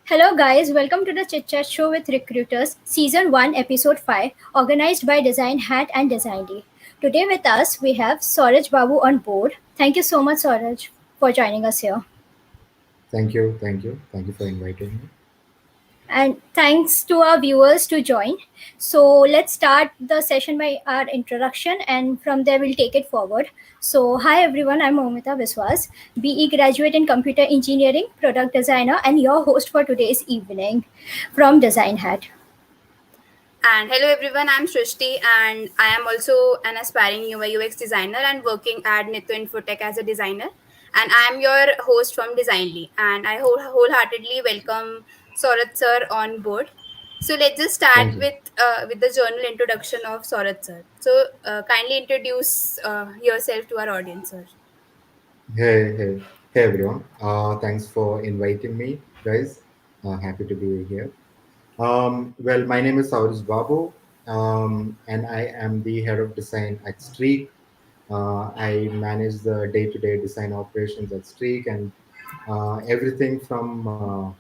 Hello, guys. Welcome to the Chit Chat show with Recruiters, Season 1, Episode 5, organized by Design Hat and Design D. Today, with us, we have Sauraj Babu on board. Thank you so much, Sauraj, for joining us here. Thank you for inviting me. And thanks to our viewers to join. So, let's start the session by our introduction, and from there, we'll take it forward. So, hi everyone, I'm Momita Biswas, BE graduate in computer engineering, product designer, and your host for today's evening from Design Hat. And hello everyone, I'm Srishti and I am also an aspiring UI UX designer and working at Nitto Infotech as a designer. And I am your host from Designly and I wholeheartedly welcome Saurath sir on board. So let's just start Thank you. with the journal introduction of Saurath sir. So kindly introduce yourself to our audience, sir. Hey everyone. Thanks for inviting me, guys. Happy to be here. Well, my name is Sauraj Babu, and I am the head of design at Streak. I manage the day-to-day design operations at Streak and everything from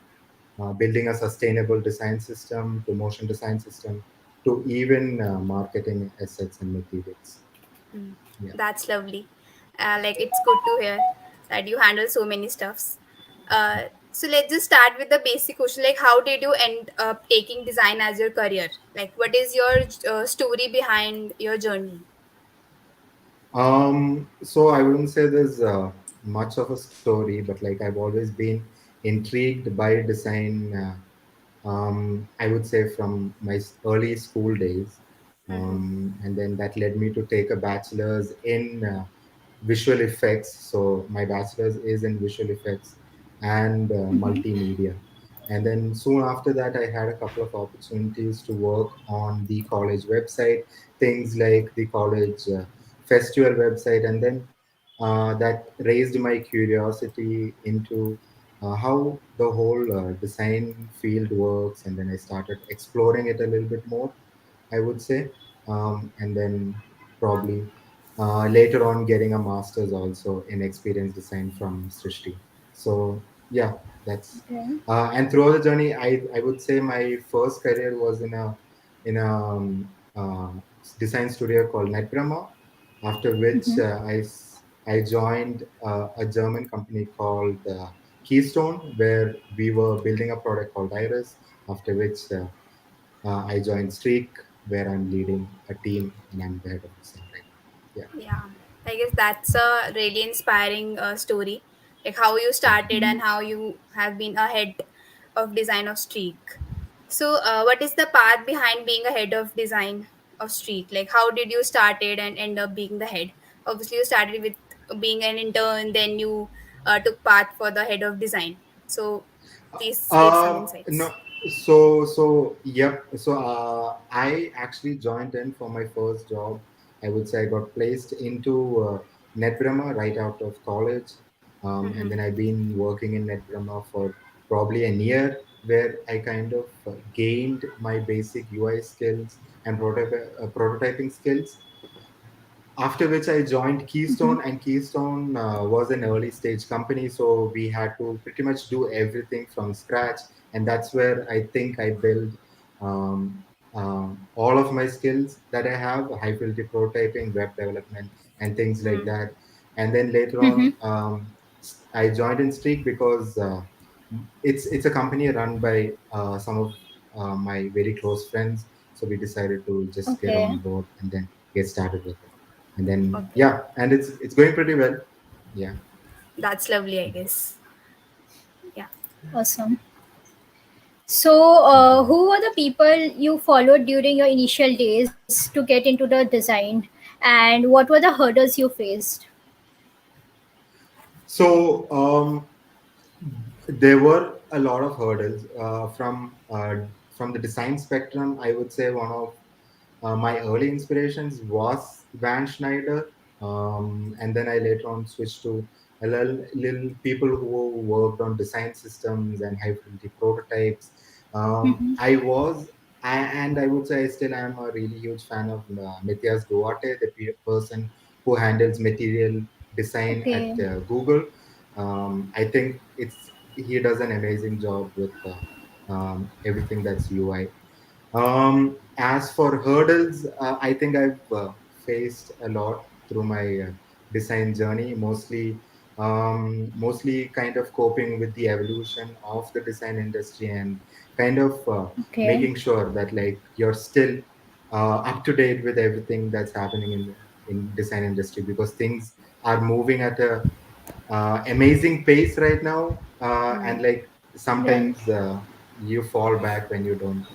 building a sustainable design system to motion design system to even marketing assets and materials. Mm, Yeah. that's lovely. Like it's good to hear that you handle so many stuffs. So let's just start with the basic question. Like, how did you end up taking design as your career? Like, what is your story behind your journey? So I wouldn't say there's much of a story, but like I've always been intrigued by design. I would say from my early school days, Mm-hmm. and then that led me to take a bachelor's in visual effects. So my bachelor's is in visual effects and multimedia. And then soon after that, I had a couple of opportunities to work on the college website, things like the college festival website. And then that raised my curiosity into how the whole design field works. And then I started exploring it a little bit more, I would say. And then probably later on getting a master's also in experience design from Srishti. So yeah, that's Okay. and throughout the journey, I would say my first career was in a design studio called Net Brahma. After which I joined a German company called Keystone, where we were building a product called Iris. After which I joined Streak, where I'm leading a team and I'm the head of design right now. Yeah. Yeah, I guess that's a really inspiring story. Like how you Thank you. started and how you have been ahead of design of Streak. So, what is the path behind being a head of design of Streak? Like, how did you started and end up being the head? Obviously, you started with being an intern, then you took path for the head of design. So, please give some No, insights. yep. So I actually joined in for my first job. I would say I got placed into NetBrahma right out of college, and Mm-hmm. then I've been working in NetBrahma for probably a year, where I kind of gained my basic UI skills and prototyping skills. After which I joined Keystone, and Keystone was an early stage company, so we had to pretty much do everything from scratch, and that's where I think I built um, all of my skills that I have: high fidelity prototyping, web development, and things like Mm-hmm. that. And then later on, I joined in Streak because it's a company run by some of my very close friends, so we decided to just get Okay. on board and then get started with it. And then Okay, yeah, and it's going pretty well. Yeah. that's lovely, I guess. Yeah. Awesome. So, Thank you. who were the people you followed during your initial days to get into the design, and what were the hurdles you faced? So there were a lot of hurdles from the design spectrum. I would say one of my early inspirations was Van Schneider, and then I later on switched to a little people who worked on design systems and high fidelity prototypes. I was, and I would say I still am a really huge fan of Matthias Duarte, the person who handles material design at Okay. Google. I think he does an amazing job with everything that's UI. As for hurdles, I think I've faced a lot through my design journey. Mostly kind of coping with the evolution of the design industry and kind of Okay. making sure that like you're still up to date with everything that's happening in design industry, because things are moving at a amazing pace right now, and Hmm. like Right. sometimes you fall back when you don't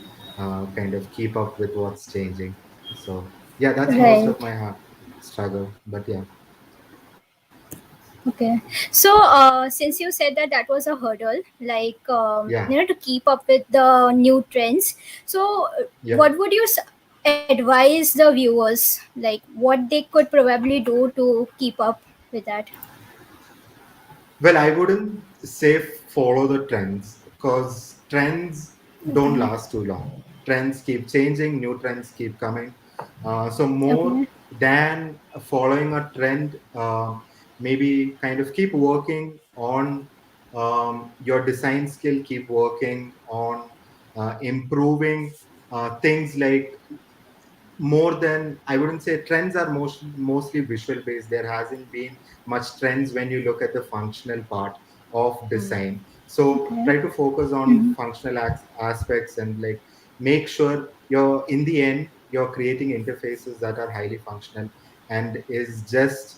kind of keep up with what's changing. So yeah, that's most Right. of my struggle, but yeah. Okay. So, since you said that that was a hurdle, like, Yeah. to keep up with the new trends, so Yep. what would you advise the viewers, like, what they could probably do to keep up with that? Well, I wouldn't say follow the trends, because trends don't Okay. last too long. Trends keep changing, new trends keep coming. So, more Okay. than following a trend, maybe kind of keep working on your design skill, keep working on improving things like, more than, I wouldn't say trends are mostly visual based. There hasn't been much trends when you look at the functional part of Hmm. design. So Okay. try to focus on functional aspects, and like make sure you're, in the end, you're creating interfaces that are highly functional and is just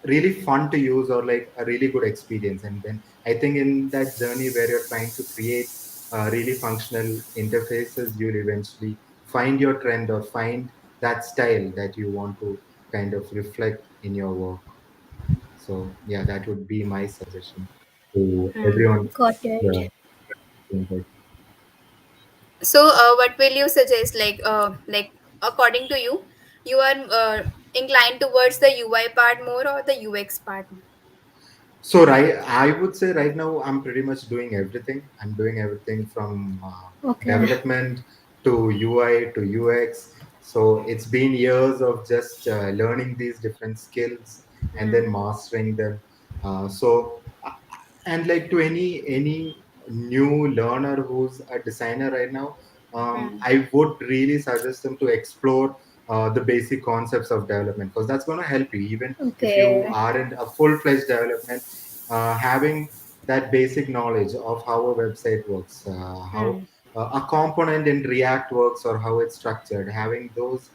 really fun to use, or like a really good experience. And then I think in that journey where you're trying to create really functional interfaces, you'll eventually find your trend or find that style that you want to kind of reflect in your work. So yeah, that would be my suggestion to Hmm. everyone. Got it. uh, involved. So, what will you suggest? Like according to you, you are inclined towards the UI part more or the UX part? So right, I would say right now I'm pretty much doing everything. I'm doing everything from Okay. development to UI to UX. So it's been years of just learning these different skills and then Hmm. mastering them. And like to any new learner who's a designer right now, Hmm. I would really suggest them to explore the basic concepts of development, because that's going to help you even if you Okay. aren't a full-fledged development. Having that basic knowledge of how a website works, how Hmm. a component in React works, or how it's structured, having those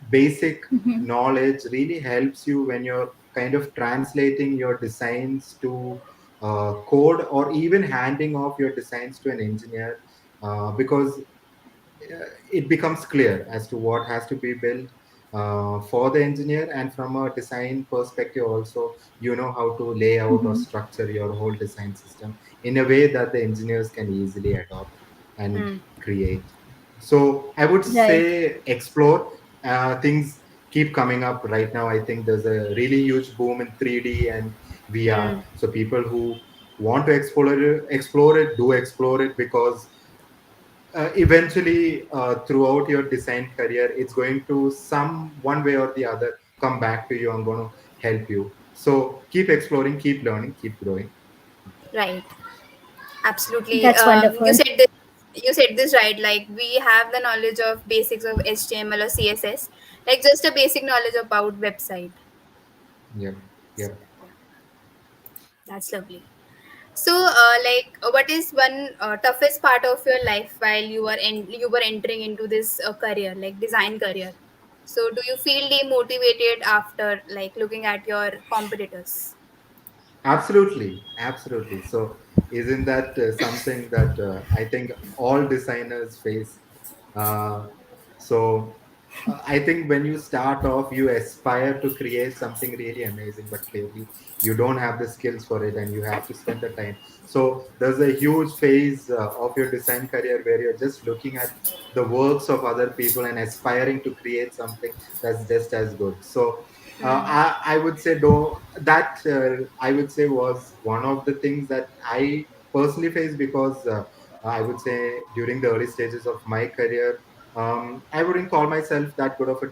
basic knowledge really helps you when you're kind of translating your designs to code, or even handing off your designs to an engineer, because it becomes clear as to what has to be built for the engineer. And from a design perspective also, you know how to lay out or structure your whole design system in a way that the engineers can easily adopt and Hmm. create. So I would Right. say explore. Things keep coming up right now. I think there's a really huge boom in 3D and VR. Hmm. So people who want to explore it, do explore it, because eventually throughout your design career, it's going to some one way or the other come back to you and going to help you. So keep exploring, keep learning, keep growing. Right. Absolutely. That's You wonderful. said this. You said this right. Like we have the knowledge of basics of HTML or CSS, like just a basic knowledge about website. Yep. So, Yep. yeah, that's lovely. So, what is one toughest part of your life while you were entering into this career, like design career? So, do you feel demotivated after like looking at your competitors? Absolutely, absolutely. So, isn't that something that I think all designers face? Uh, so, I think when you start off, you aspire to create something really amazing, but clearly you don't have the skills for it, and you have to spend the time. So, there's a huge phase of your design career where you're just looking at the works of other people and aspiring to create something that's just as good. So, Hmm. I would say though that I would say was one of the things that I personally faced, because I would say during the early stages of my career, I wouldn't call myself that good of a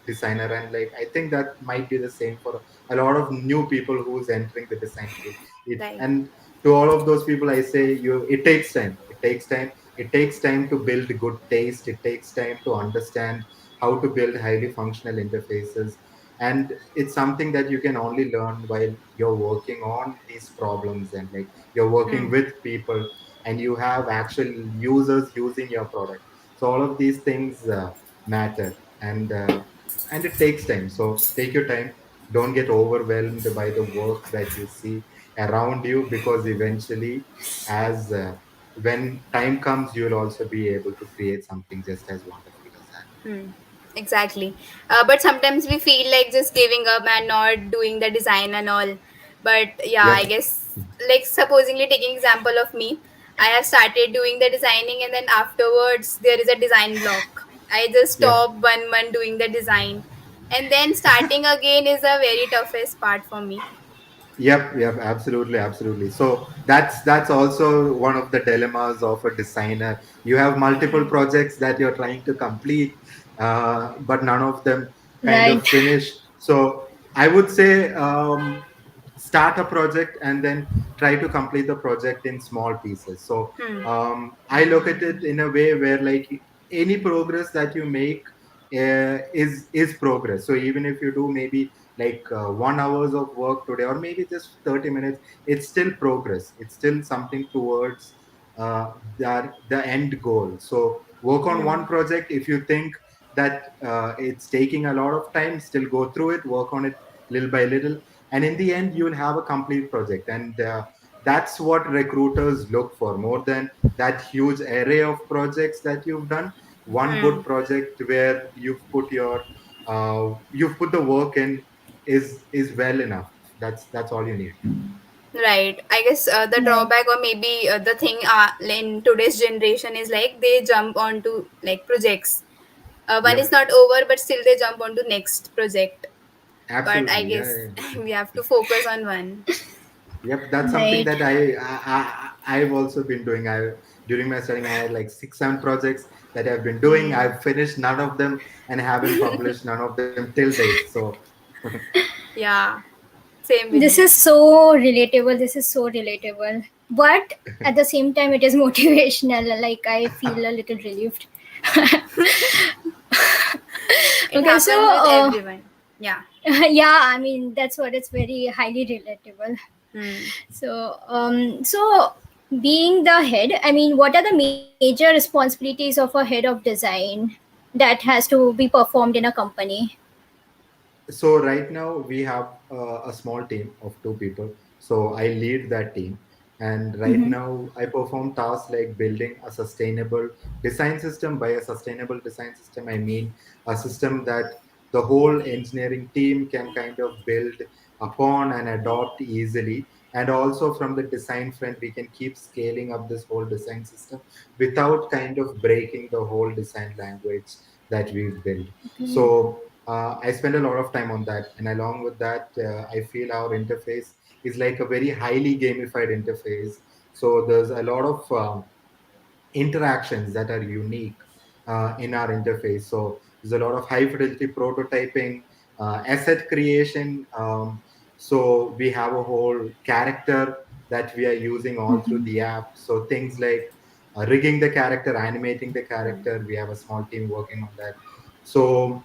designer, and like I think that might be the same for a lot of new people who's entering the design field. Right. And to all of those people, I say it takes time. takes time. It takes time to build good taste. It takes time to understand how to build highly functional interfaces, and it's something that you can only learn while you're working on these problems, and like you're working Hmm. with people and you have actual users using your product. So all of these things matter, and it takes time. So take your time. Don't get overwhelmed by the work that you see around you, because eventually, as when time comes, you'll also be able to create something just as wonderful as that. Hmm. Exactly. But sometimes we feel like just giving up and not doing the design and all. But yeah, I Yep. guess, like supposingly taking example of me, I have started doing the designing and then afterwards there is a design block. I just Yep. stop 1 month doing the design, and then starting again is a very toughest part for me. Yep, absolutely, absolutely. So that's also one of the dilemmas of a designer. You have multiple projects that you're trying to complete, but none of them kind of Right. finish. So I would say, start a project and then try to complete the project in small pieces. So Hmm. I look at it in a way where, like, any progress that you make is progress. So even if you do maybe like 1 hours of work today, or maybe just 30 minutes, it's still progress. It's still something towards the end goal. So work on Hmm. one project. If you think that it's taking a lot of time, still go through it, work on it little by little, and in the end you'll have a complete project. And that's what recruiters look for, more than that huge array of projects that you've done. One Hmm. good project where you've put the work in is well enough. That's all you need. Right. I guess the Right. drawback, or maybe the thing in today's generation is like they jump onto like projects. One is Yep, not over, but still they jump onto next project. But I absolutely. Yeah, guess yeah. we have to focus on one. Yep, that's something Right. that I've also been doing. I During my studying, I had like 6 7 projects that I've been doing. Hmm. I've finished none of them and haven't published none of them till date. So Yeah. Same with This me. is so relatable. This is so relatable. But at the same time, it is motivational. Like, I feel a little relieved. It Okay, so happens with everyone. Yeah. yeah, I mean that's what, it's very highly relatable. Hmm. So being the head, I mean, what are the major responsibilities of a head of design that has to be performed in a company? so right now we have a small team of 2 people. So I lead that team, and right Mm-hmm. now I perform tasks like building a sustainable design system. By a sustainable design system, I mean a system that the whole engineering team can kind of build upon and adopt easily. And also from the design front, we can keep scaling up this whole design system without kind of breaking the whole design language that we've built. Okay. So I spend a lot of time on that, and along with that, I feel our interface is like a very highly gamified interface. So there's a lot of interactions that are unique in our interface. So there's a lot of high fidelity prototyping, asset creation. So we have a whole character that we are using all through the app. So things like rigging the character, animating the Hmm. character. We have a small team working on that. So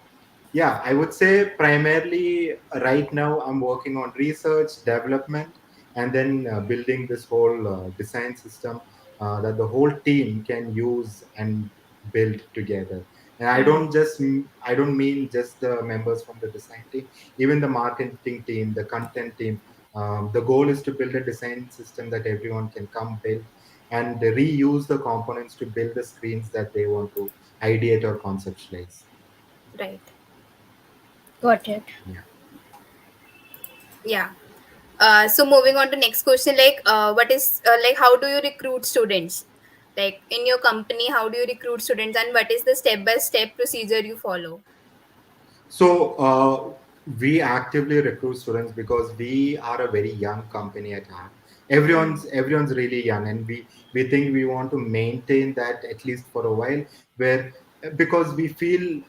yeah, I would say primarily right now I'm working on research, development, and then building this whole design system that the whole team can use and build together. And Hmm. I don't mean just the members from the design team, even the marketing team, the content team. The goal is to build a design system that everyone can come build and reuse the components to build the screens that they want to ideate or conceptualize. Right. Got it. Yeah. Yeah. So moving on to next question, like, what is like, how do you recruit students? Like in your company, how do you recruit students, and what is the step by step procedure you follow? So we actively recruit students because we are a very young company at heart. Hmm. Everyone's really young, and we think we want to maintain that at least for a while. Where Because we feel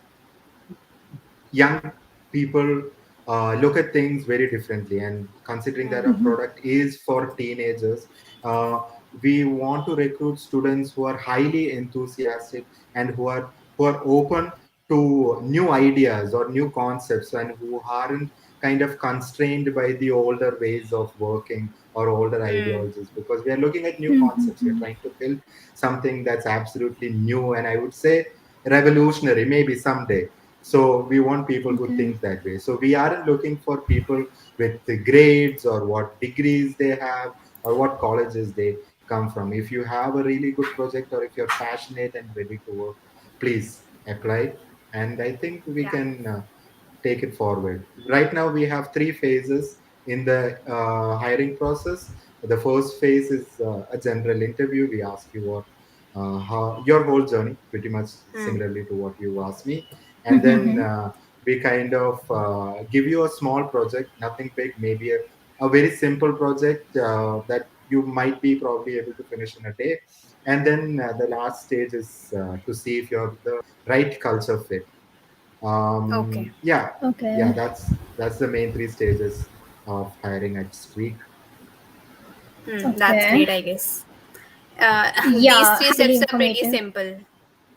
young people look at things very differently, and considering that our Mm-hmm. product is for teenagers, uh, we want to recruit students who are highly enthusiastic and who are open to new ideas or new concepts, and who aren't kind of constrained by the older ways of working or older Hmm. ideologies, because we are looking at new concepts. We are trying to build something that's absolutely new, and I would say revolutionary maybe someday. So we want people who Okay. think that way. So we aren't looking for people with the grades or what degrees they have or what colleges they come from. If you have a really good project, or if you're passionate and ready to work, please apply. And I think we Yeah. can take it forward. Right now, we have three phases in the hiring process. The first phase is a general interview. We ask you what how your whole journey, pretty much Hmm. similarly to what you asked me, and then we kind of give you a small project, nothing big, maybe a very simple project that you might be probably able to finish in a day, and then the last stage is to see if you're the right culture fit. Okay. Yeah, yeah, Okay. that's the main three stages of hiring at Streak. Hmm. That's Okay. great, I guess. These Yeah, three highly steps are pretty informative. simple.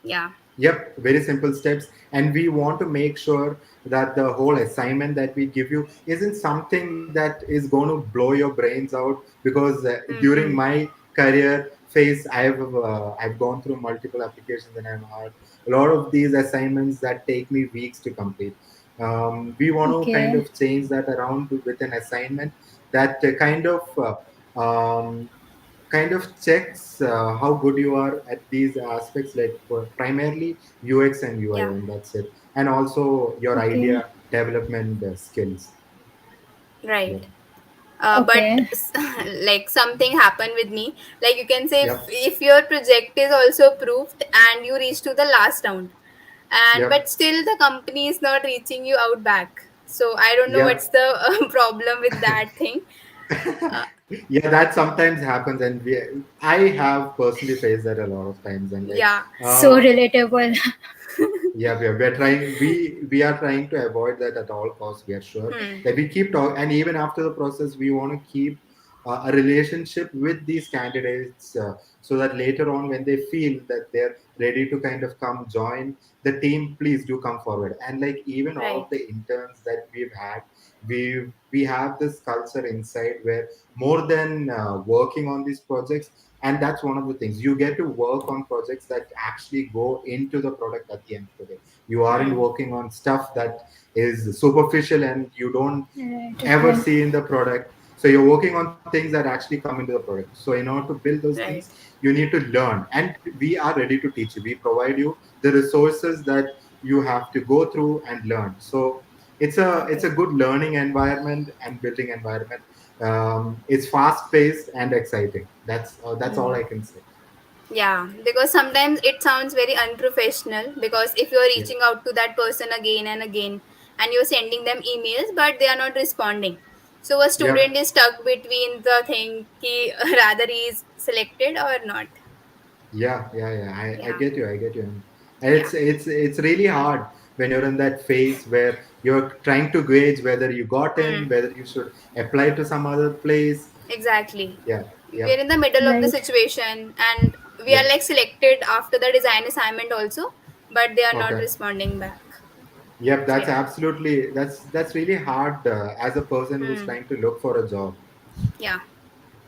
Yeah. Yep, very simple steps. And we want to make sure that the whole assignment that we give you isn't something that is going to blow your brains out. Because during Hmm. my career phase, I've gone through multiple applications, and I've had a lot of these assignments that take me weeks to complete. We want to kind Okay. of change that around with an assignment that um, kind of checks how good you are at these aspects, like primarily UX and UI, Yeah. and that's it. And also your Okay. idea development skills. Right. Yep. But Okay. like something happened with me. Like you can say, Yep. if your project is also approved and you reach to the last round, and but Yep. still the company is not reaching you out back. So I don't know what's Yep. the problem with that thing. Uh, Yeah, that sometimes happens, and I have personally faced that a lot of times, and like yeah. So uh, relatable. yeah, we're trying. We are trying to avoid that at all costs. We are sure Hmm. that we keep talking, and even after the process, we want to keep a relationship with these candidates, so that later on, when they feel that they're ready to kind of come join the team, please do come forward. And like even all of Right. the interns that we've had, we have this culture inside where more than working on these projects, and that's one of the things, you get to work on projects that actually go into the product at the end of the day. You aren't Hmm. working on stuff that is superficial and you don't Right. ever Okay. see in the product. So you're working on things that actually come into the product. So in order to build those things, Right. you need to learn, and we are ready to teach you. We provide you the resources that you have to go through and learn. So it's Okay. a good learning environment and building environment. It's fast paced and exciting. That's all Hmm. I can say. Yeah, because sometimes it sounds very unprofessional, because if you're Yeah. reaching out to that person again and again and you're sending them emails but they are not responding. So a student Yep. is stuck between the thing he rather he is selected or not. Yeah. I Yeah. get you. I get you. And Yeah. it's really hard when you're in that phase where you're trying to gauge whether you got in, Hmm. whether you should apply to some other place. Exactly. Yeah. We are Yep. in the middle of the Right. situation and we are Yep. like selected after the design assignment also, but they are not Okay. responding back. Yep. So That's yeah. absolutely that's really hard as a person who's Hmm. trying to look for a job. Yeah.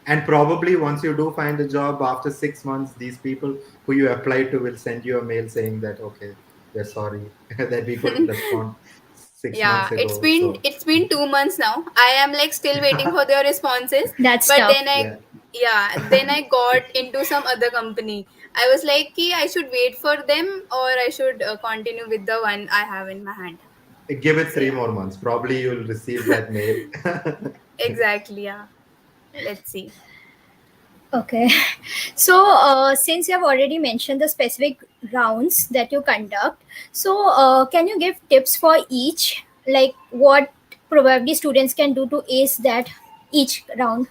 And probably once you do find a job after 6 months, these people who you applied to will send you a mail saying that, okay, we're sorry that we couldn't respond six Yeah, months ago. So, it's been 2 months now. I am like still waiting for their responses. That's But tough. then I yeah, yeah, then I got into some other company. I was like, "Ki, I should wait for them or I should continue with the one I have in my hand." give it So three yeah, more months. Probably you'll receive that mail. exactly. Yeah, let's see. Okay. So, since you have already mentioned the specific rounds that you conduct, so can you give tips for each? Like what probably students can do to ace that each round?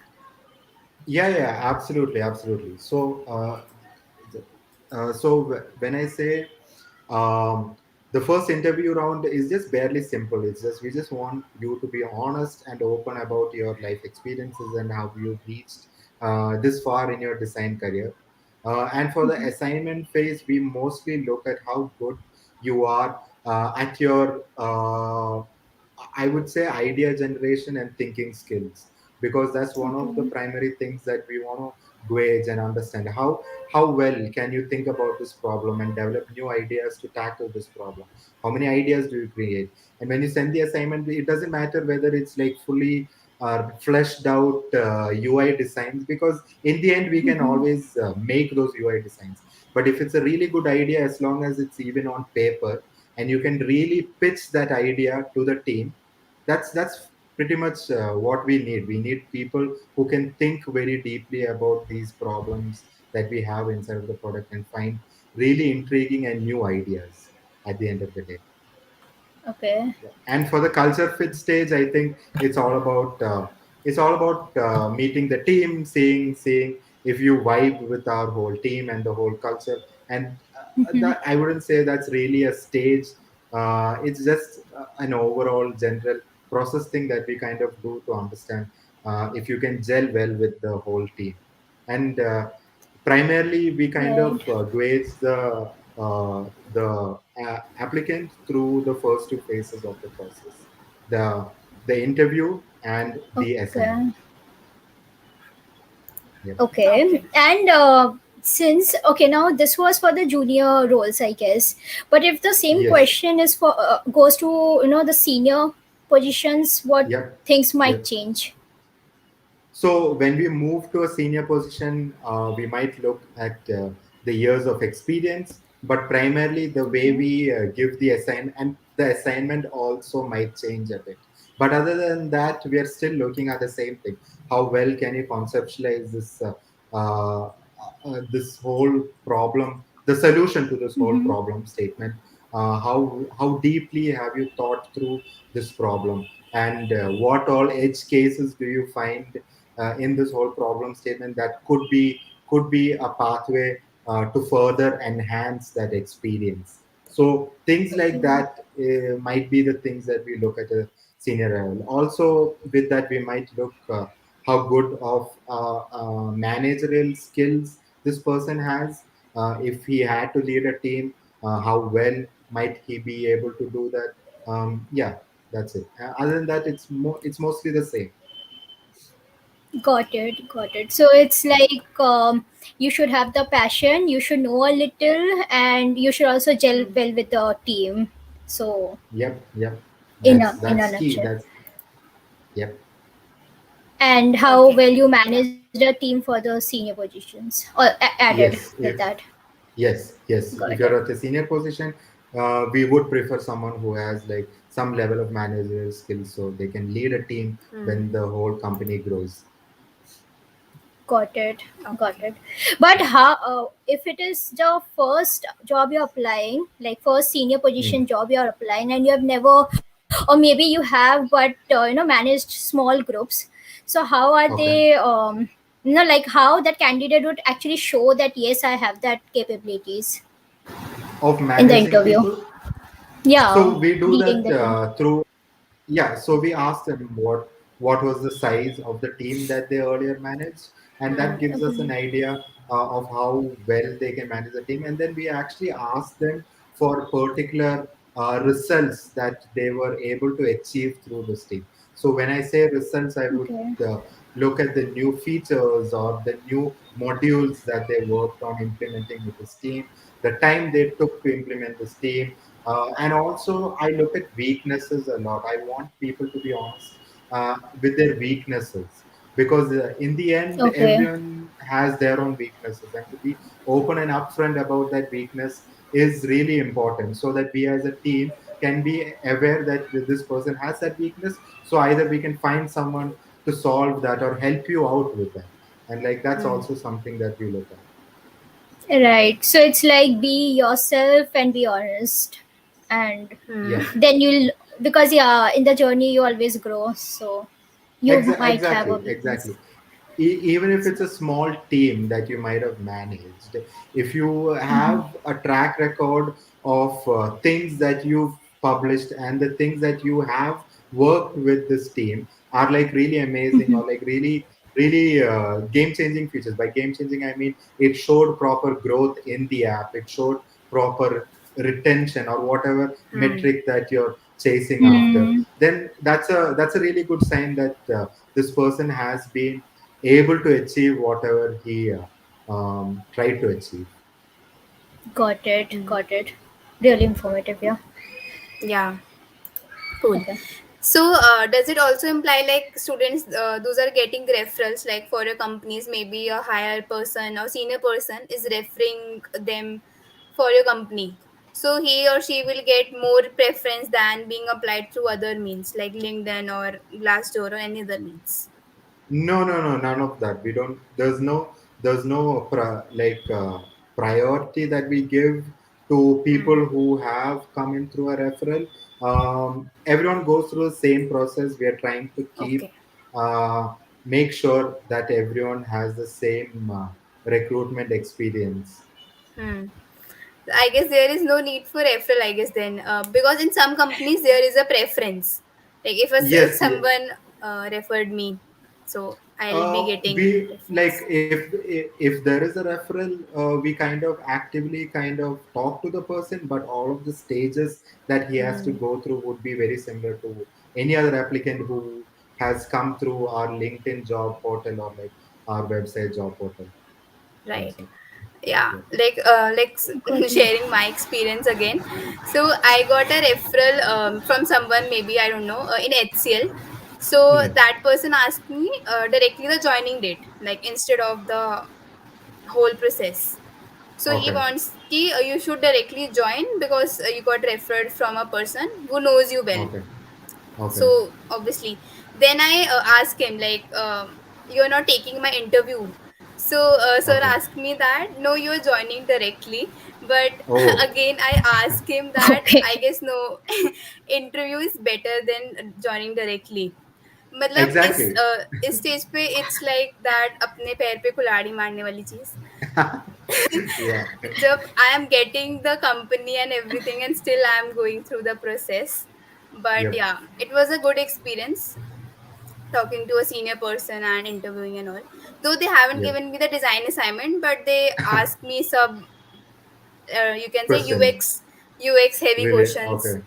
Yeah, absolutely. So, when I say um, the first interview round is just barely simple. It's just we just want you to be honest and open about your life experiences and how you reached this far in your design career. And for the assignment phase, we mostly look at how good you are at your I would say idea generation and thinking skills, because that's one of the Okay. primary things that we want to gauge and understand. How well can you think about this problem and develop new ideas to tackle this problem? How many ideas do you create? And when you send the assignment, it doesn't matter whether it's like fully fleshed out UI designs, because in the end we can always make those UI designs. But if it's a really good idea, as long as it's even on paper and you can really pitch that idea to the team, that's pretty much what we need. We need people who can think very deeply about these problems that we have inside of the product and find really intriguing and new ideas at the end of the day. Okay. Yeah. And for the culture fit stage, I think it's all about meeting the team, seeing if you vibe with our whole team and the whole culture. And that, I wouldn't say that's really a stage. It's just an overall general process thing that we kind of do to understand if you can gel well with the whole team. And primarily, we kind of Right. gauge the applicant through the first two phases of the process, the the interview and the Okay. assignment. Yep. Okay. Okay. And since, okay, now this was for the junior roles, I guess. But if the same Yes. question is for goes to, the senior positions, what Yep. things might Yep. change? So when we move to a senior position, we might look at the years of experience, but primarily the way Okay. we give the assignment, and the assignment also might change a bit. But other than that, we are still looking at the same thing. How well can you conceptualize this whole problem, the solution to this whole Mm-hmm. problem statement? How deeply have you thought through this problem, and what all edge cases do you find in this whole problem statement that could be a pathway to further enhance that experience. So things like Okay. that might be the things that we look at a senior level. Also, with that, we might look how good of managerial skills this person has. If he had to lead a team, how well might he be able to do that? Yeah, that's it. Other than that, it's mostly the same. Got it. Got it. So it's like you should have the passion, you should know a little, and you should also gel Hmm. well with the team. So Yep, yep. in That's a that's key. nutshell. That's yep. And how Okay. well you Yeah. managed a team for the senior positions, or added Yes, with if that. yes. Got If it. you're at a senior position, we would prefer someone who has like some level of managerial skills, so they can lead a team Hmm. when the whole company grows. Got it. Got Okay. it. But how, if it is the first job you're applying, like first senior Hmm. position job you're applying, and you have never, or maybe you have, but managed small groups. So how are Okay. they? Like how that candidate would actually show that yes, I have that capabilities Of in the managing interview. people, Yeah, so we do leading that the team. through. Yeah, so we asked them what was the size of the team that they earlier managed, and that Hmm. gives us Okay. an idea of how well they can manage the team. And then we actually asked them for particular results that they were able to achieve through this team. So when I say results, I would Okay. look at the new features or the new modules that they worked on implementing with this team, the time they took to implement this team, and also, I look at weaknesses a lot. I want people to be honest with their weaknesses, because in the end, Okay. everyone has their own weaknesses, and to be open and upfront about that weakness is really important, so that we as a team can be aware that this person has that weakness. So either we can find someone to solve that or help you out with that, and like that's Hmm. also something that we look at. Right. So it's like be yourself and be honest, and Hmm. Yep. then you'll, because yeah, in the journey you always grow. So you might have a weakness. Exactly. Even if it's a small team that you might have managed, if you have a track record of things that you've published and the things that you have worked with this team are like really amazing or like really really game changing features. By game changing, I mean it showed proper growth in the app, it showed proper retention or whatever Hmm. metric that you're chasing after. Hmm. Then that's a really good sign that this person has been able to achieve whatever he tried to achieve. Got it. Hmm. Got it. Really informative. Yeah. Yeah. Cool. Okay. So, does it also imply like students, those are getting referrals, like for your companies, maybe a higher person or senior person is referring them for your company. So he or she will get more preference than being applied through other means like LinkedIn or Glassdoor or any other means. No, no, no, none of that. We don't. There's no priority that we give to Hmm. people who have come in through a referral. Everyone goes through the same process. We are trying to keep Okay. uh, make sure that everyone has the same recruitment experience. Hmm. I guess there is no need for referral, I guess, then, because in some companies there is a preference. Like if if Yes, someone referred me, so I'll be getting we like preference. if there is a referral, we kind of actively kind of talk to the person, but all of the stages that he has to Hmm. go through would be very similar to any other applicant who has come through our LinkedIn job portal or like our website job portal. Right. That's it. Yeah. Yeah. Got it. Sharing my experience again. So I got a referral from someone, maybe I don't know, in HCL. So Hmm. that person asked me directly the joining date, like instead of the whole process. So he Okay. wants ki you should directly join because you got referred from a person who knows you well. Okay. Okay. So obviously, then I ask him like, you're not taking my interview. So sir Okay. asked me that no, you're joining directly. But Oh. again, I ask him that I Okay. guess no, interview is better than joining directly. मतलब Exactly. इस stage पे it's like that अपने पैर पे कुल्हाड़ी मारने वाली चीज. Yeah. जब I am getting the company and everything and still I am going through the process. But Yep. yeah, it was a good experience talking to a senior person and interviewing and all. Though they haven't Yep. given me the design assignment, but they asked me some, you can say Questions. UX heavy Really? questions. Okay.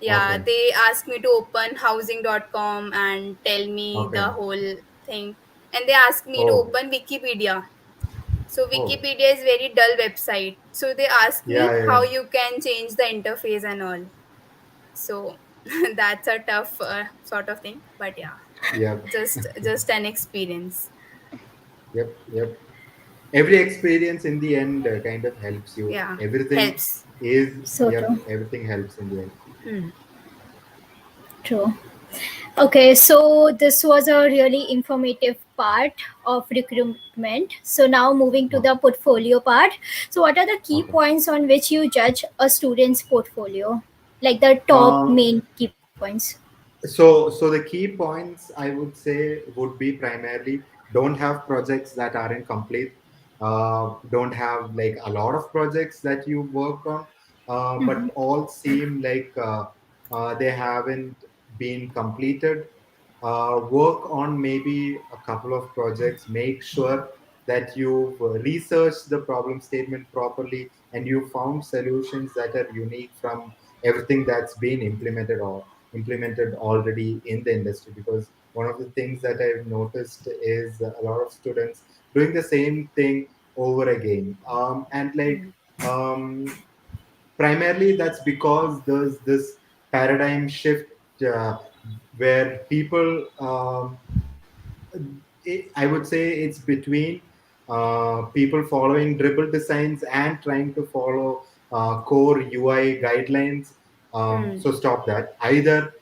Yeah, Okay. they asked me to open housing.com and tell me the Okay. whole thing. And they asked me to Oh. open Wikipedia. So Oh. Wikipedia is very dull website. So they asked me Yeah, yeah, how yeah. you can change the interface and all. So that's a tough sort of thing. But yeah, Yep, just an experience. yep, yep. Every experience in the end kind of helps you. Yeah, Everything helps. is, So yep, true. everything helps in the end. Hmm. True. Okay, so this was a really informative part of recruitment. So now moving to Okay. the portfolio part. So what are the key Okay. points on which you judge a student's portfolio? Like the top Um, main key points. so the key points I would say would be primarily don't have projects that aren't complete, don't have like a lot of projects that you worked on, but all seem like they haven't been completed. Work on maybe a couple of projects, make sure that you've researched the problem statement properly and you found solutions that are unique from everything that's been implemented already in the industry. Because one of the things that I've noticed is a lot of students doing the same thing over again, and like um, primarily that's because there's this paradigm shift uh, where people I would say it's between people following dribble designs and trying to follow core UI guidelines. Hmm. So stop that. Either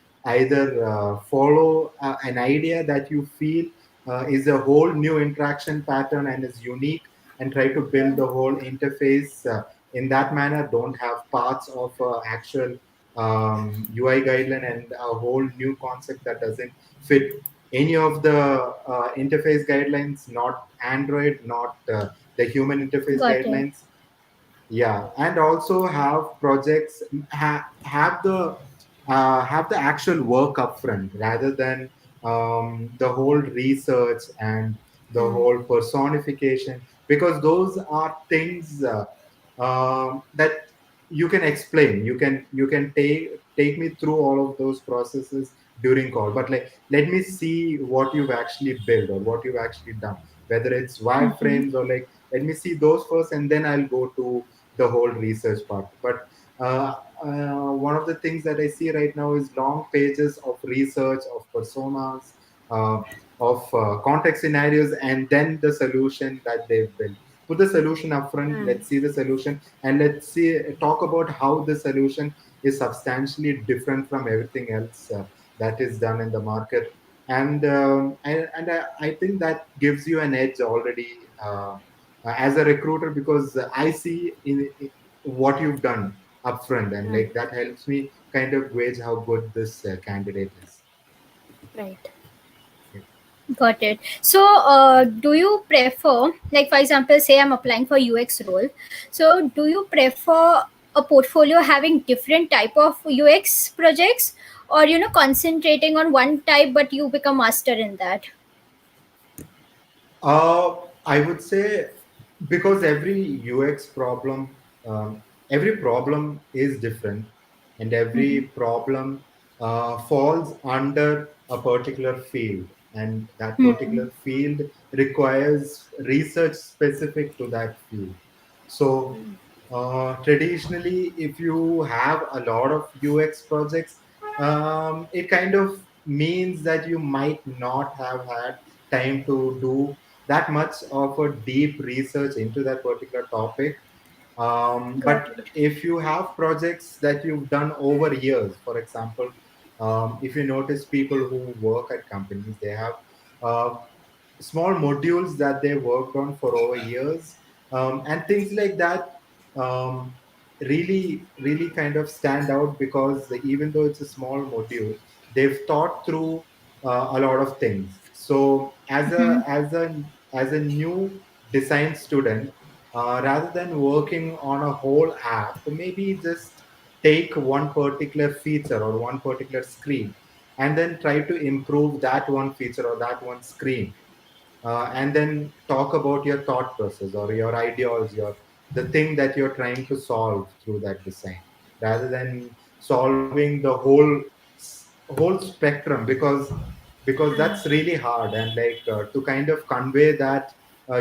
follow an idea that you feel is a whole new interaction pattern and is unique, and try to build the whole interface in that manner. Don't have parts of actual UI guideline and a whole new concept that doesn't fit any of the interface guidelines, not Android, not the human interface Got it. guidelines. Yeah, and also have projects have the actual work upfront rather than the whole research and the whole personification, because those are things that you can explain. You can take me through all of those processes during call, but like, let me see what you've actually built or what you've actually done, whether it's wireframes or like, let me see those first, and then I'll go to the whole research part. But uh, one of the things that I see right now is long pages of research, of personas, uh, of context scenarios, and then the solution that they've built. Put the solution up front, let's see the solution, and let's see, talk about how the solution is substantially different from everything else that is done in the market. And I think that gives you an edge already as a recruiter, because I see in what you've done upfront, and like that helps me kind of gauge how good this candidate is. Right. Yeah. Got it. So, do you prefer, like, for example, say I'm applying for UX role. So, do you prefer a portfolio having different type of UX projects, or concentrating on one type but you become master in that? Uh, I would say, because every UX problem, every problem is different, and every problem falls under a particular field, and that Hmm. particular field requires research specific to that field. So, traditionally, if you have a lot of UX projects, it kind of means that you might not have had time to do that much of a deep research into that particular topic. But Got it. if you have projects that you've done over years, for example, if you notice people who work at companies, they have uh, small modules that they worked on for over years, and things like that um, really kind of stand out, because even though it's a small module, they've thought through a lot of things. So as a new design student, rather than working on a whole app, maybe just take one particular feature or one particular screen, and then try to improve that one feature or that one screen, and then talk about your thought process or your ideology or the thing that you're trying to solve through that design, rather than solving the whole spectrum, because that's really hard. And like, to kind of convey that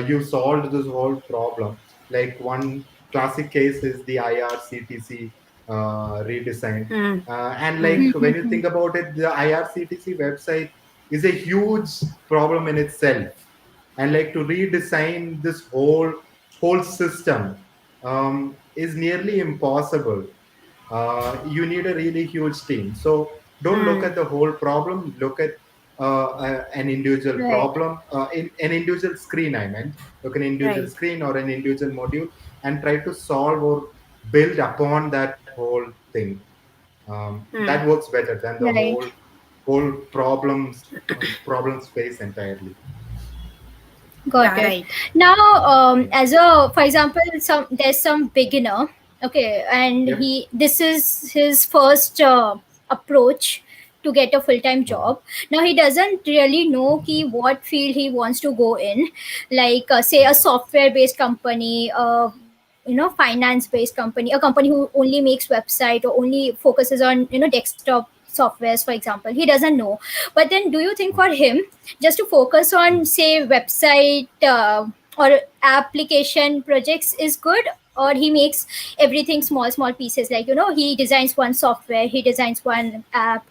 you solved this whole problem, like one classic case is the IRCTC redesign. And like, when you think about it, the IRCTC website is a huge problem in itself, and like, to redesign this whole system is nearly impossible. You need a really huge team. So don't look at the whole problem, look at an individual Right. problem, in an individual screen, I meant. Look an individual Right. screen or an individual module, and try to solve or build upon that whole thing. That works better than the whole Right. whole problem space entirely. Got Yeah, it. right. Now, Yeah. as a for example, there's some beginner, okay, and Yep. this is his first approach to get a full time Okay. job. Now he doesn't really know what field he wants to go in, like say a software based company, finance based company, a company who only makes website or only focuses on desktop softwares, for example. He doesn't know. But then, do you think for him, just to focus on say website or application projects is good, or he makes everything small pieces, like he designs one software, he designs one app,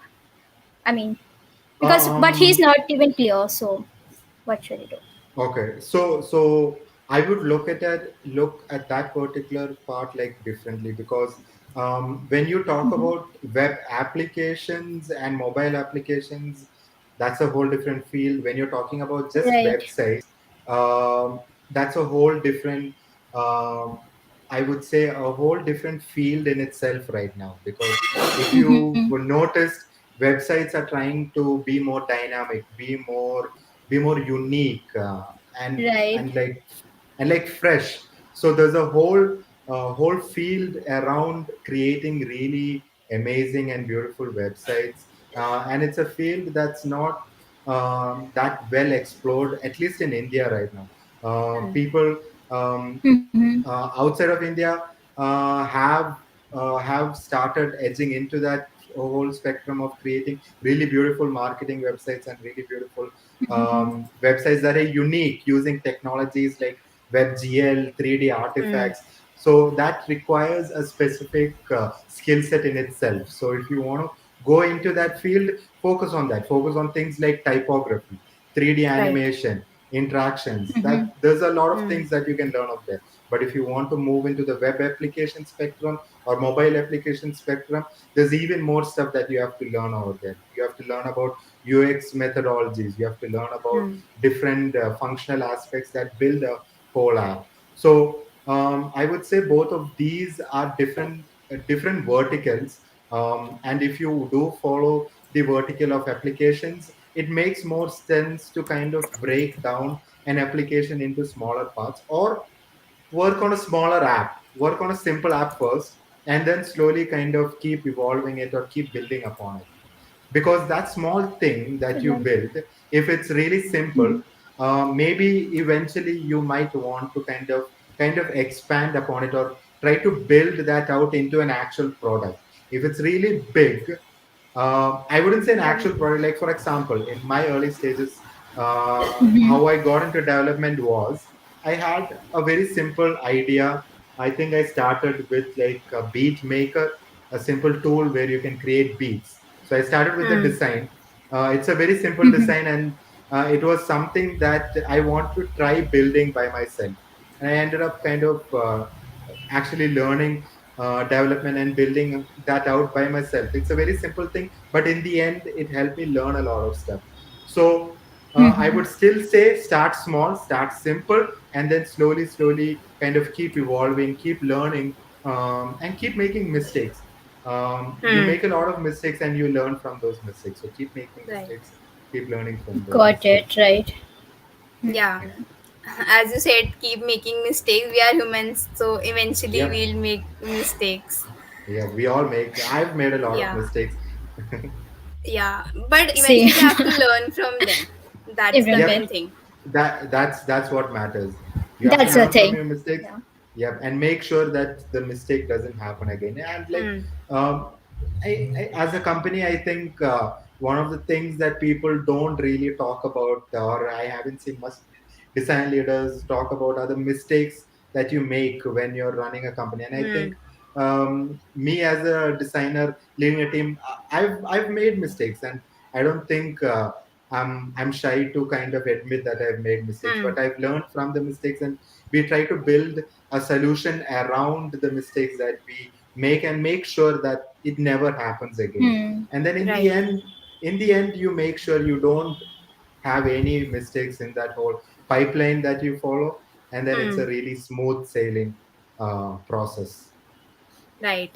I mean, because but he's Um, not even clear, so what should he do? okay. So I would look at that particular part like differently, because when you talk about web applications and mobile applications, that's a whole different field. When you're talking about just Right. websites, um, that's a whole different, um, I would say, a whole different field in itself right now. Because if you noticed, websites are trying to be more dynamic, be more unique, and Right. and like fresh. So there's a whole field around creating really amazing and beautiful websites, and it's a field that's not that well explored, at least in India right now. People outside of India have started edging into that whole spectrum of creating really beautiful marketing websites and really beautiful websites that are unique using technologies like WebGL, 3D Hmm. artifacts. So that requires a specific skill set in itself. So if you want to go into that field, focus on that. Focus on things like typography, 3D Right. animation, interactions. That there's a lot of Hmm. things that you can learn out there. But if you want to move into the web application spectrum or mobile application spectrum, there's even more stuff that you have to learn over there. You have to learn about UX methodologies. You have to learn about Hmm. different functional aspects that build a whole app. So I would say both of these are different verticals. And if you do follow the vertical of applications, it makes more sense to kind of break down an application into smaller parts, or work on a smaller app, work on a simple app first, and then slowly kind of keep evolving it or keep building upon it. Because that small thing that you Right. build, if it's really simple, maybe eventually you might want to kind of expand upon it, or try to build that out into an actual product. If it's really big, I wouldn't say an Right. actual product. Like for example, in my early stages, how I got into development was I had a very simple idea. I think I started with like a beat maker, a simple tool where you can create beats. So I started with the Hmm. design. It's a very simple design, and it was something that I want to try building by myself. And I ended up kind of actually learning development and building that out by myself. It's a very simple thing, but in the end, it helped me learn a lot of stuff. So I would still say start small, start simple, and then slowly, kind of keep evolving, keep learning, and keep making mistakes. You Hmm. make a lot of mistakes and you learn from those mistakes. So keep making Right. mistakes, keep learning from those Got it. mistakes. Right. Yeah. As you said, keep making mistakes. We are humans, so eventually Yep. we'll make mistakes. Yeah, we all make. I've made a lot of Yeah. mistakes. Yeah. But Same. eventually we have to learn from them. That's the Everywhere. main Yep, thing. that's what matters. You have to That's the learn from thing. your mistakes. Yeah. Yep, and make sure that the mistake doesn't happen again. And like, Hmm. um, as a company, I think one of the things that people don't really talk about, or I haven't seen much design leaders talk about, are the mistakes that you make when you're running a company. And I think Hmm. me as a designer leading a team, I've made mistakes, and I don't think. I'm shy to kind of admit that I've made mistakes, Hmm. but I've learned from the mistakes, and we try to build a solution around the mistakes that we make, and make sure that it never happens again. Hmm. And then Right. in the end, you make sure you don't have any mistakes in that whole pipeline that you follow, and then it's Hmm. a really smooth sailing process. Right.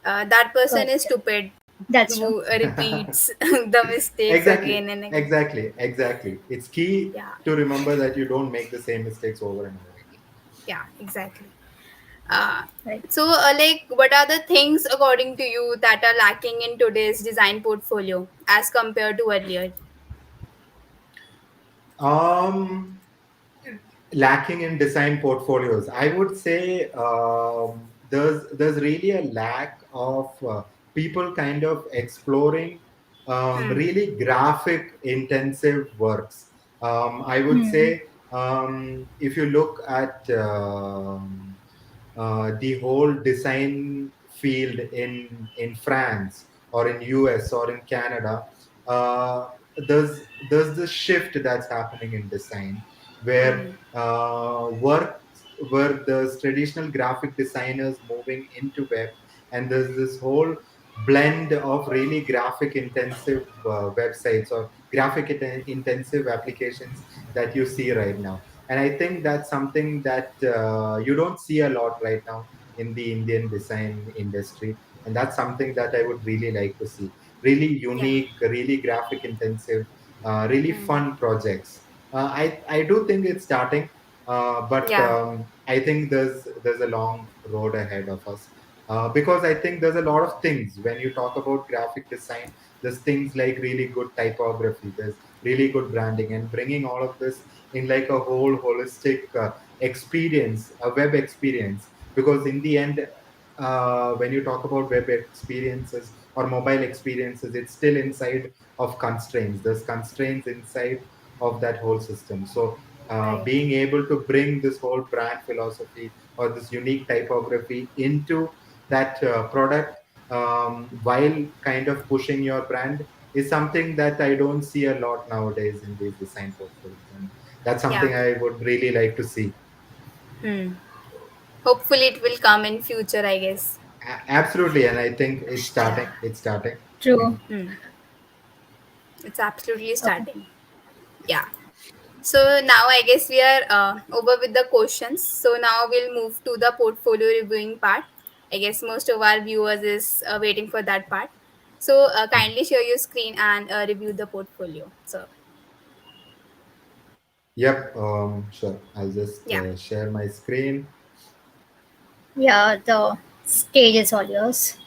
That person Got is it. stupid That's true. who repeats the mistakes Exactly, again and again. exactly. It's key Yeah. to remember that you don't make the same mistakes over and over again. Yeah. Exactly. Uh, Right. like, what are the things according to you that are lacking in today's design portfolio as compared to earlier? Um, Lacking in design portfolios, I would say there's really a lack of people kind of exploring Hmm. really graphic intensive works. I would Hmm. say if you look at the whole design field in France or in US or in Canada, uh, there's this shift that's happening in design where Hmm. work where there's traditional graphic designers moving into web, and there's this whole blend of really graphic intensive websites or intensive applications that you see right now. And I think that's something that you don't see a lot right now in the Indian design industry, and that's something that I would really like to see. Really Yeah. unique, really graphic intensive, really Hmm. fun projects. I do think it's starting, but Yeah. I think there's a long road ahead of us. Because I think there's a lot of things when you talk about graphic design. There's things like really good typography. There's really good branding, and bringing all of this in like a whole holistic experience, a web experience. Because in the end, when you talk about web experiences or mobile experiences, it's still inside of constraints. There's constraints inside of that whole system. So Right. being able to bring this whole brand philosophy or this unique typography into that product, while kind of pushing your brand, is something that I don't see a lot nowadays in these design portfolios, and that's Yeah. something I would really like to see. Hmm. Hopefully, it will come in future, I guess. Absolutely, and I think it's Yeah. starting. It's starting. True. Hmm. It's absolutely Okay. starting. Yeah. So now I guess we are over with the questions. So now we'll move to the portfolio reviewing part. I guess most of our viewers is waiting for that part. So kindly share your screen and review the portfolio. So Yep. Sure. I'll just yeah, share my screen. Yeah, the stage is all yours.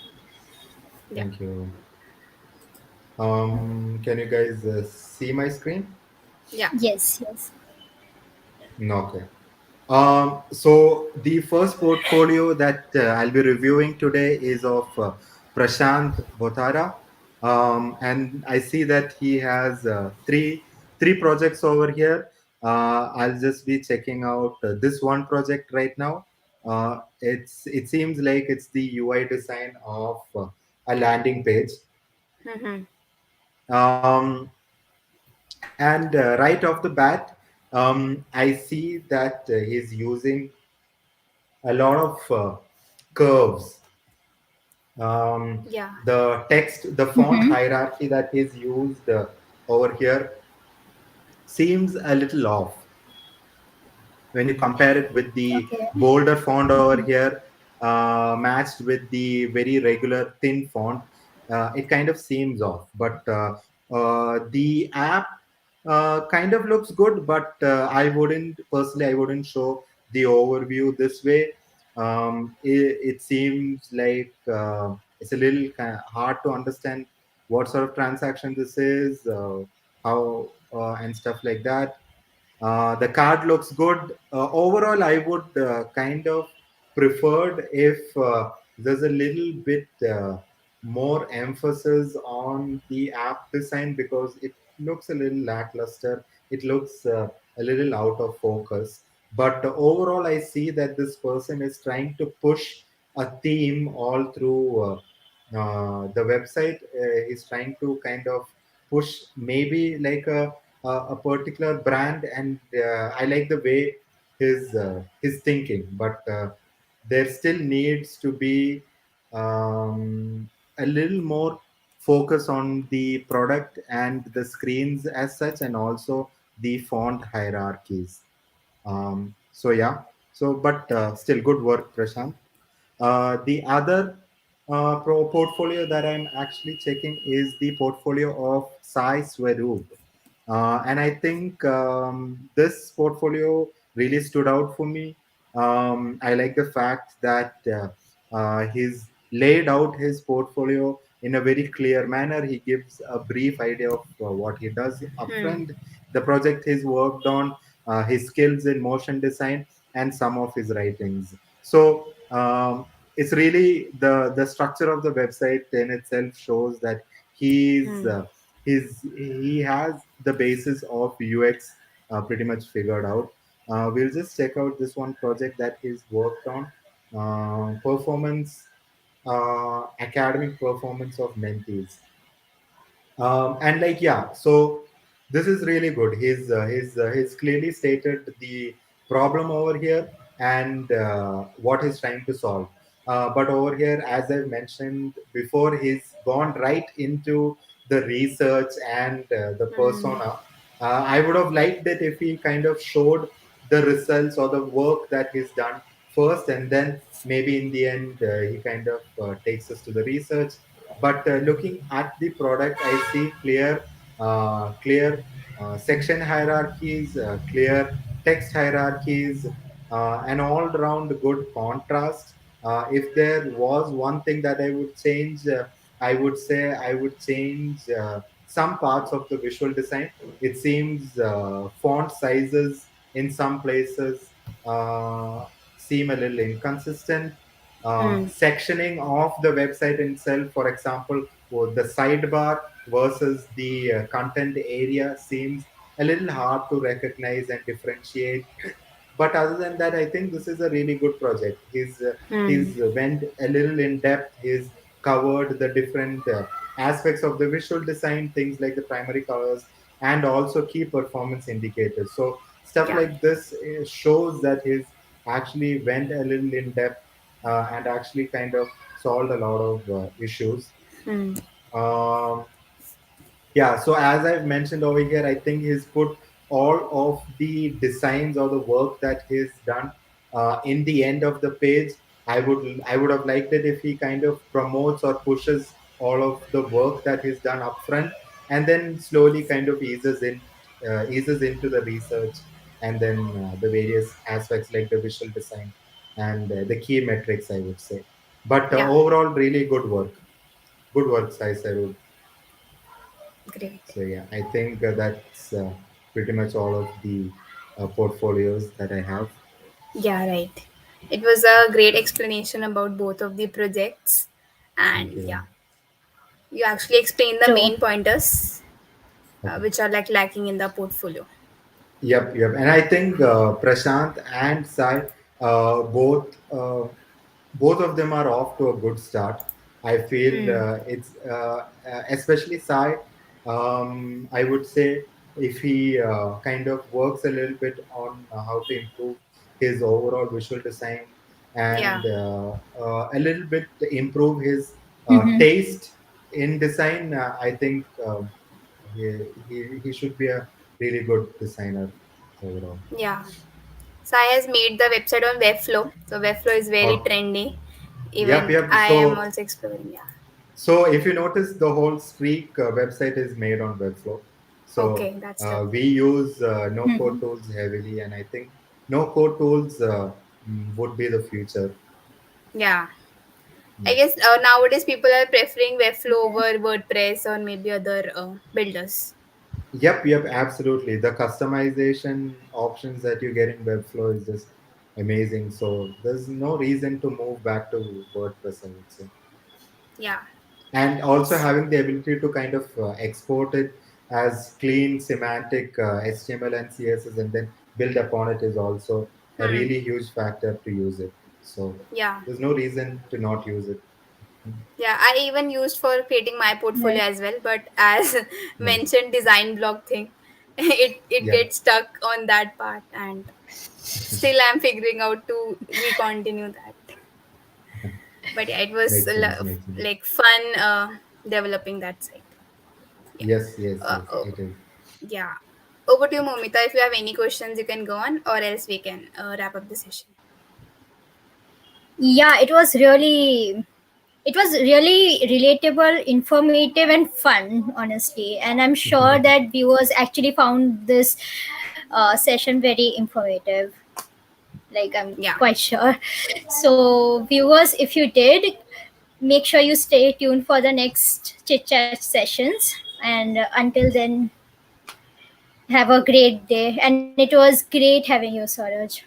yeah, Thank you. Can you guys see my screen? yeah, Yes, yes. No. Okay. So the first portfolio that I'll be reviewing today is of Prashant Botara, and I see that he has three projects over here. I'll just be checking out this one project right now. It seems like it's the UI design of a landing page, mm-hmm. um, and right off the bat, I see that he's using a lot of curves. Yeah, The text, the font Mm-hmm. hierarchy that is used over here seems a little off when you compare it with the Okay. bolder font over here, matched with the very regular thin font. It kind of seems off, but the app kind of looks good, but I wouldn't show the overview this way. It seems like it's a little hard to understand what sort of transaction this is, how and stuff like that. The card looks good. Overall, I would kind of preferred if there's a little bit more emphasis on the app design, because it looks a little lackluster. It looks a little out of focus. But overall, I see that this person is trying to push a theme all through the website. He's trying to kind of push maybe like a particular brand, and I like the way his thinking, but there still needs to be a little more focus on the product and the screens as such, and also the font hierarchies. So yeah, so but still good work, Prashant. The other portfolio that I'm actually checking is the portfolio of Sai Swaroop. And I think this portfolio really stood out for me. I like the fact that he's laid out his portfolio in a very clear manner. He gives a brief idea of what he does hmm. upfront, the project he's worked on, his skills in motion design, and some of his writings. So it's really the structure of the website in itself shows that he's Hmm. he has the basis of UX pretty much figured out. We'll just check out this one project that he's worked on. Performance, academic performance of mentees. And like yeah, so this is really good. He's clearly stated the problem over here, and what he's trying to solve. But over here, as I mentioned before, he's gone right into the research and the Hmm. persona. I would have liked it if he kind of showed the results or the work that he's done first, and then maybe in the end he kind of takes us to the research. But looking at the product, I see clear section hierarchies, clear text hierarchies, an all-round good contrast. If there was one thing that I would change, I would say I would change some parts of the visual design. It seems font sizes in some places uh, seem a little inconsistent. Hmm. Sectioning of the website itself, for example, for the sidebar versus the content area seems a little hard to recognize and differentiate. But other than that, I think this is a really good project. Hmm. He's went a little in depth. He's covered the different aspects of the visual design, things like the primary colors and also key performance indicators. So stuff Yeah. like this shows that he's actually went a little in depth and actually kind of solved a lot of issues. Hmm. Um, yeah, so as I've mentioned over here, I think he's put all of the designs or the work that he's done in the end of the page. I would have liked it if he kind of promotes or pushes all of the work that he's done upfront, and then slowly kind of eases into the research, and then the various aspects like the visual design and the key metrics, I would say. But Yeah. overall, really good work, Sai. I would Great. so yeah, I think that's pretty much all of the portfolios that I have. Yeah, right. It was a great explanation about both of the projects, Thank and you. yeah, you actually explained the True. main pointers Okay. which are like lacking in the portfolio. Yep, yep. And I think Prashant and Sai both both of them are off to a good start. I feel Hmm. it's especially Sai. I would say if he kind of works a little bit on how to improve his overall visual design Yeah. and a little bit improve his Hmm. taste in design, I think he should be a really good designer overall. Yeah. Sai has made the website on Webflow. So Webflow is very Oh, trendy. yep, Even yep. I am So also exploring. Yeah. So if you notice, the whole Streak website is made on Webflow. So Okay, that's tough. we use no code Hmm. tools heavily, and I think no code tools would be the future. Yeah. I Yeah. guess nowadays people are preferring Webflow over WordPress or maybe other builders. Yep, yep, absolutely. The customization options that you get in Webflow is just amazing. So there's no reason to move back to WordPress, I would say. Yeah. And also having the ability to kind of export it as clean semantic HTML and CSS and then build upon it is also a Hmm. really huge factor to use it. So Yeah. there's no reason to not use it. Yeah, I even used for creating my portfolio Right. as well, but as Yeah, mentioned design block thing, it yeah. gets stuck on that part, and still I'm figuring out to we continue that. But yeah, it was Makes sense, makes sense. like fun developing that site. Yeah. Yes, yes, yes, Oh, it is. yeah. Over to you, Momita. If you have any questions, you can go on, or else we can wrap up the session. Yeah, it was really relatable, informative, and fun, honestly. And I'm sure that viewers actually found this session very informative. Like, I'm Yeah. quite sure. So, viewers, if you did, make sure you stay tuned for the next chit chat sessions. And until then, have a great day. And it was great having you, Sauraj.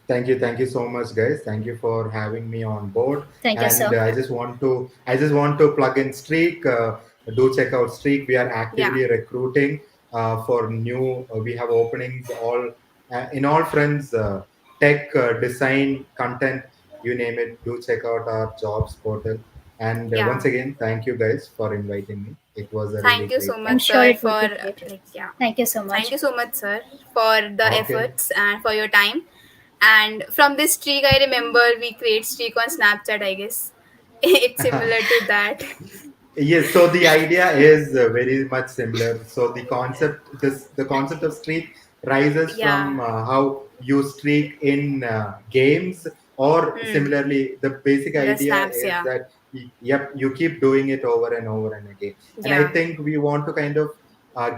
Thank you so much, guys. Thank you for having me on board. Thank you, And sir. I just want to plug in Streak. Do check out Streak. We are Yeah. actively recruiting for new. We have openings all in all friends, tech, design, content, you name it. Do check out our jobs portal. And Yeah. once again, thank you guys for inviting me. It was a really Thank you so great I'm much, time. sure sir, it would for be great. like yeah. Thank you so Thank much. you so much, sir, for the Okay. efforts and for your time. And from this streak, I remember we create streak on Snapchat. I guess it's similar to that. Yes, so the idea is very much similar. So the concept of streak rises Yeah. from how you streak in games, or Hmm. similarly, the basic The idea snaps. is Yeah. that yep, you keep doing it over and over and again. And I Yeah. think we want to kind of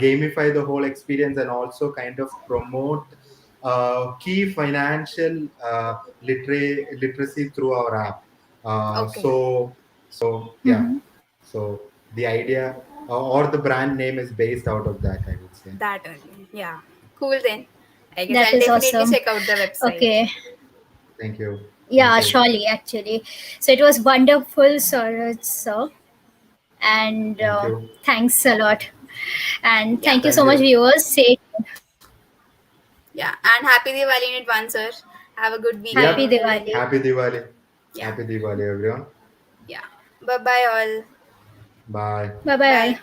gamify the whole experience and also kind of promote key financial literacy through our app. Okay. So yeah, Hmm. so the idea or the brand name is based out of that, I would say. That only. Yeah. Cool then. I guess That I'll is definitely awesome. check out the website. Okay. Thank you. Thank Yeah, you. surely, actually. So it was wonderful, sir. And Thank you. thanks a lot. And Yeah. thank you Thank so much, you. viewers. Say Yeah. And happy Diwali in advance, sir. Have a good weekend happy Yep. ahead. Diwali. Happy Diwali. Yeah. Happy Diwali, everyone. Yeah. Bye bye, all. Bye. Bye bye, all. Bye.